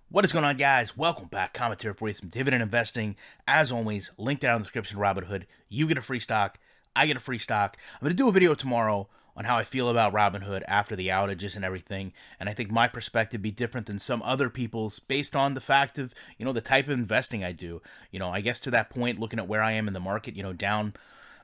What is going on, guys? Welcome back. Commentary for you, some dividend investing. As always, link down in the description, Robinhood. You get a free stock. I get a free stock. I'm going to do a video tomorrow on how I feel about Robinhood after the outages and everything. And I think my perspective be different than some other people's based on the fact of, the type of investing I do. I guess to that point, looking at where I am in the market, down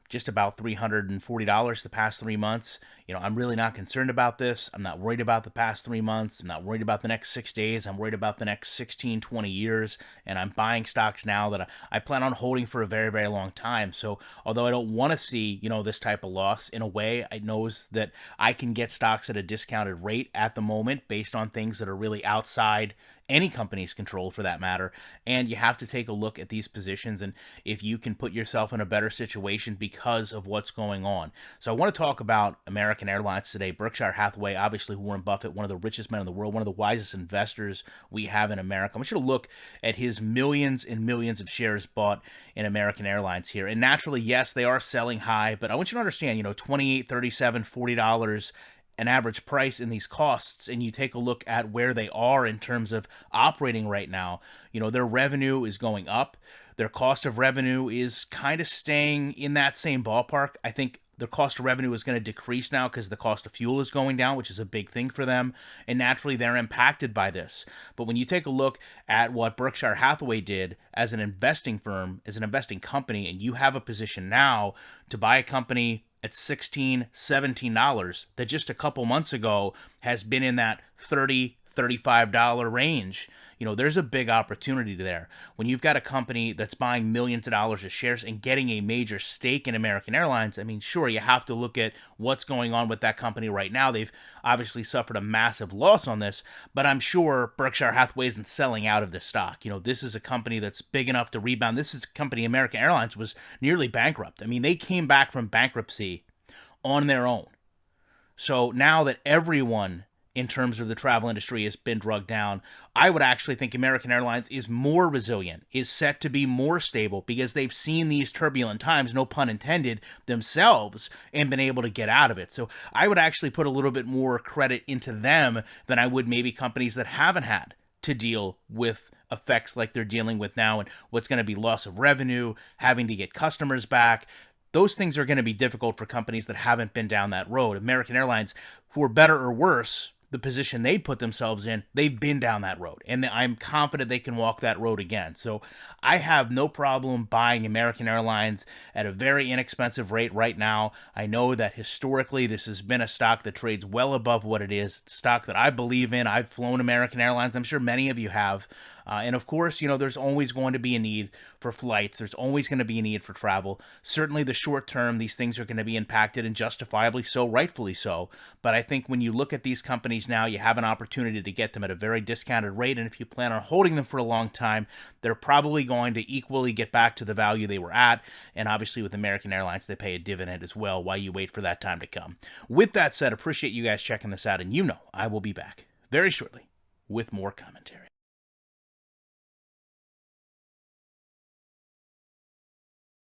just about $340 the past 3 months. I'm really not concerned about this. I'm not worried about the past 3 months. I'm not worried about the next 6 days. I'm worried about the next 16, 20 years. And I'm buying stocks now that I plan on holding for a very, very long time. So although I don't want to see, this type of loss, in a way, I knows that I can get stocks at a discounted rate at the moment based on things that are really outside any company's control for that matter. And you have to take a look at these positions and if you can put yourself in a better situation because of what's going on. So I want to talk about American Airlines today. Berkshire Hathaway, obviously Warren Buffett, one of the richest men in the world, one of the wisest investors we have in America. I want you to look at his millions and millions of shares bought in American Airlines here. And naturally, yes, they are selling high, but I want you to understand, $28, $37, $40 an average price in these costs, and you take a look at where they are in terms of operating right now, their revenue is going up. Their cost of revenue is kind of staying in that same ballpark. I think the cost of revenue is going to decrease now because the cost of fuel is going down, which is a big thing for them. And naturally, they're impacted by this. But when you take a look at what Berkshire Hathaway did as an investing firm, as an investing company, and you have a position now to buy a company at $16, $17 that just a couple months ago has been in that $30, $35 range. There's a big opportunity there. When you've got a company that's buying millions of dollars of shares and getting a major stake in American Airlines, I mean, sure, you have to look at what's going on with that company right now. They've obviously suffered a massive loss on this, but I'm sure Berkshire Hathaway isn't selling out of this stock. This is a company that's big enough to rebound. This is a company, American Airlines, was nearly bankrupt. I mean, they came back from bankruptcy on their own. So now that everyone in terms of the travel industry has been drugged down, I would actually think American Airlines is more resilient, is set to be more stable because they've seen these turbulent times, no pun intended, themselves and been able to get out of it. So I would actually put a little bit more credit into them than I would maybe companies that haven't had to deal with effects like they're dealing with now and what's going to be loss of revenue, having to get customers back. Those things are going to be difficult for companies that haven't been down that road. American Airlines, for better or worse, the position they put themselves in, they've been down that road. And I'm confident they can walk that road again. So I have no problem buying American Airlines at a very inexpensive rate right now. I know that historically this has been a stock that trades well above what it is. It's a stock that I believe in. I've flown American Airlines. I'm sure many of you have. And of course, there's always going to be a need for flights. There's always going to be a need for travel. Certainly the short term, these things are going to be impacted and justifiably so, rightfully so. But I think when you look at these companies now, you have an opportunity to get them at a very discounted rate. And if you plan on holding them for a long time, they're probably going to equally get back to the value they were at. And obviously with American Airlines, they pay a dividend as well while you wait for that time to come. With that said, appreciate you guys checking this out. And I will be back very shortly with more commentary.